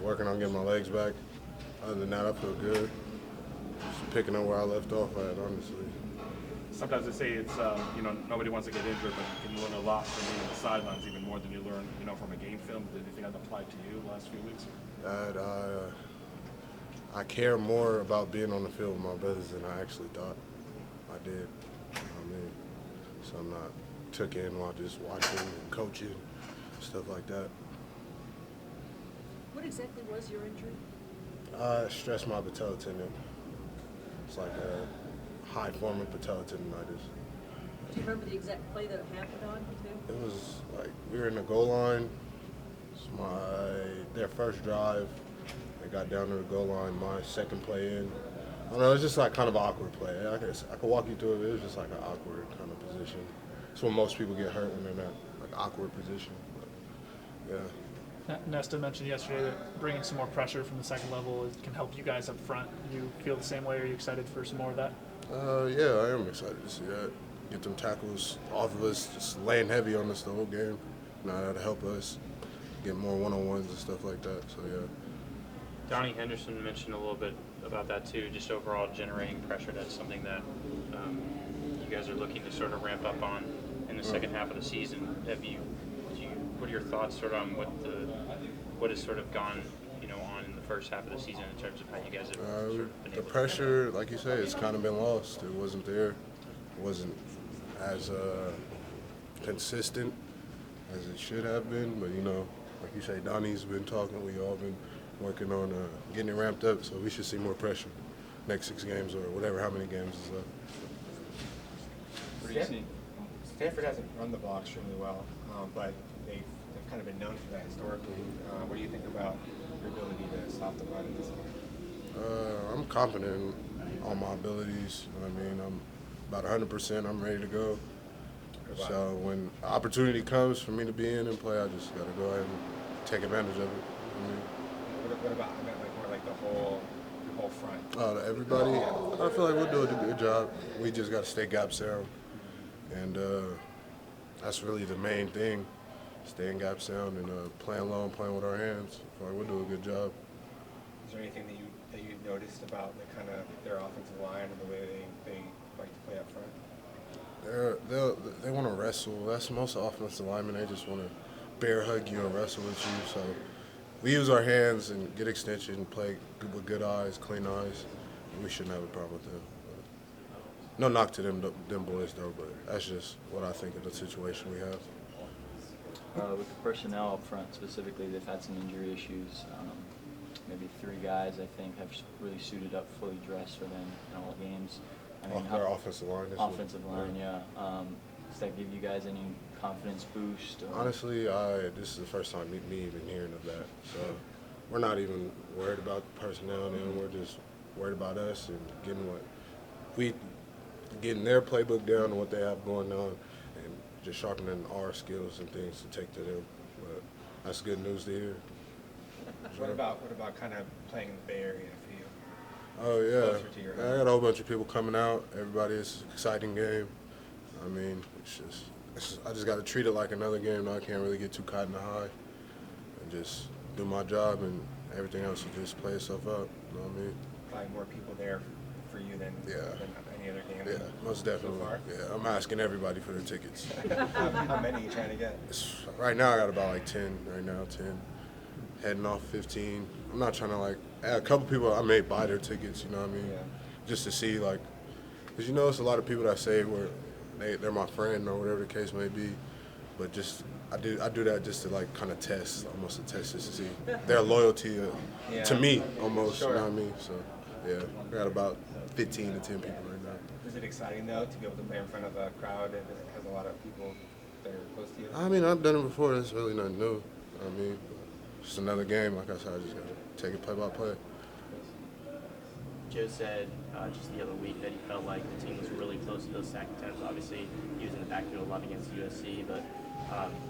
working on getting my legs back. Other than that, I feel good. Just picking up where I left off at, honestly. Sometimes they say it's nobody wants to get injured, but you can learn a lot from being on the sidelines, even more than you learn from a game film. Did you think that applied to you the last few weeks? I care more about being on the field with my brothers than I actually thought I did. You know what I mean? So I'm not took in while just watching and coaching, stuff like that. What exactly was your injury? Stress my patella tendon. It's like a high form of patella tendonitis. Do you remember the exact play that it happened on, too? It was like we were in the goal line. It's their first drive. They got down to the goal line. My second play in. I don't know. It was just like kind of an awkward play. I could walk you through it. It was just like an awkward kind of position. It's when most people get hurt when they're in that like awkward position. But, yeah. Nesta mentioned yesterday that bringing some more pressure from the second level can help you guys up front. Do you feel the same way? Are you excited for some more of that? Yeah, I am excited to see that. Get them tackles off of us, just laying heavy on us the whole game. That'll help us get more one-on-ones and stuff like that. So, yeah. Donnie Henderson mentioned a little bit about that too, just overall generating pressure. That's something that you guys are looking to sort of ramp up on in the second half of the season. What are your thoughts sort of on what has sort of gone on in the first half of the season in terms of how you guys have sort of been the able pressure, like you say, it's kind of been lost. It wasn't there. It wasn't as consistent as it should have been. But like you say, Donnie's been talking. We all been working on getting it ramped up. So we should see more pressure next 6 games or whatever, how many games is left. What do you see? Stanford hasn't run the ball extremely well, but they've kind of been known for that historically. What do you think about your ability to stop the run in this game? I'm confident in all my abilities. You know what I mean? I'm about 100%. I'm ready to go. So when opportunity comes for me to be in and play, I just got to go ahead and take advantage of it. What about more like the whole front? Everybody, I feel like we'll do a good job. We just got to stay gap sound. And that's really the main thing, staying gap sound and playing low and playing with our hands. I feel like we'll do a good job. Is there anything that you noticed about their offensive line and the way they like to play up front? They want to wrestle. That's most offensive linemen. They just want to bear hug you and wrestle with you. So we use our hands and get extension, play with good eyes, clean eyes. We shouldn't have a problem with them. No knock to them boys, though, but that's just what I think of the situation we have. With the personnel up front specifically, they've had some injury issues. Maybe 3 guys, I think, have really suited up, fully dressed for them in all games. I mean, Their offensive line. Offensive line, yeah. Does that give you guys any confidence boost? Honestly, this is the first time me even hearing of that. So we're not even worried about personnel now. We're just worried about us and getting their playbook down and what they have going on, and just sharpening our skills and things to take to them. But that's good news to hear. What about kind of playing in the Bay Area for you? Oh yeah, Closer to your I got a whole bunch of people coming out. Everybody, it's an exciting game. I mean, I just got to treat it like another game. Now I can't really get too caught in the high, and just do my job, and everything else will just play itself out. You know what I mean? Probably more people there for you than any other game. Yeah, most definitely. So far? Yeah, I'm asking everybody for their tickets. How many are you trying to get? Right now, I got about like 10. Right now, 10. Heading off 15. I'm not trying to a couple people I may buy their tickets. You know what I mean? Yeah. Just to see because it's a lot of people that say they're my friend or whatever the case may be, but just I do that just to kind of test, almost a test, just to see their loyalty to me almost. Sure. You know what I mean? So yeah, I got about 15 to 10 people right now. Is it exciting though to be able to play in front of a crowd that has a lot of people that are close to you? I mean, I've done it before. That's really nothing new. I mean, just another game. Like I said, I just got to take it play by play. Joe said just the other week that he felt like the team was really close to those sack attempts. Obviously, he was in the backfield a lot against USC, but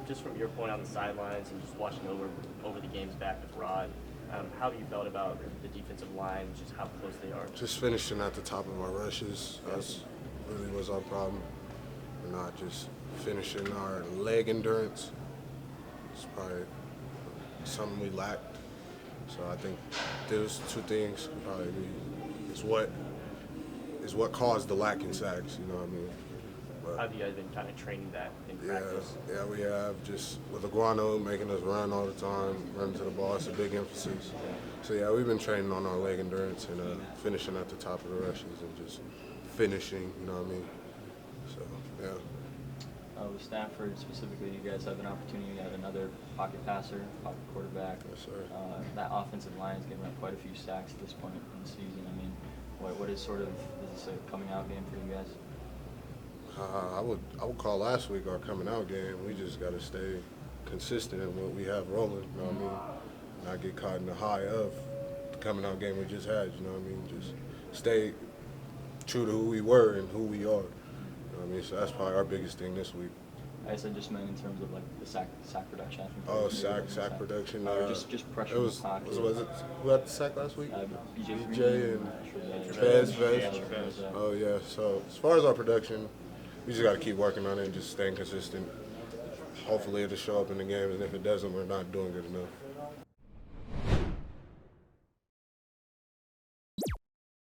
just from your point on the sidelines and just watching over the games back with Rod, how have you felt about the defensive line, just how close they are? Just finishing at the top of our rushes. That's really was our problem. We're not just finishing our leg endurance. It's probably something we lacked. So I think those two things could probably be is what caused the lack in sacks. You know what I mean? But, How have you guys been kind of training that in yeah, practice? yeah, we have just with Iguano making us run all the time, running to the ball. It's a big emphasis. So yeah, we've been training on our leg endurance and finishing at the top of the rushes and just finishing. You know what I mean? So yeah. With Stafford specifically, you guys have an opportunity to have another pocket passer, pocket quarterback. Yes, sir. That offensive line has given up quite a few sacks at this point in the season. I mean, what is sort of, is this a coming out game for you guys? I would call last week our coming out game. We just got to stay consistent in what we have rolling. You know what I mean? Not get caught in the high of the coming out game we just had. You know what I mean? Just stay true to who we were and who we are. You know what I mean? So that's probably our biggest thing this week. I guess I just meant in terms of like the sack production. I think Oh, maybe sack production. Or just pressure in the pocket. Was it who had the sack last week? BJ BJ and Fez. Oh yeah. So as far as our production, we just got to keep working on it and just staying consistent. Hopefully it'll show up in the games, and if it doesn't, we're not doing good enough.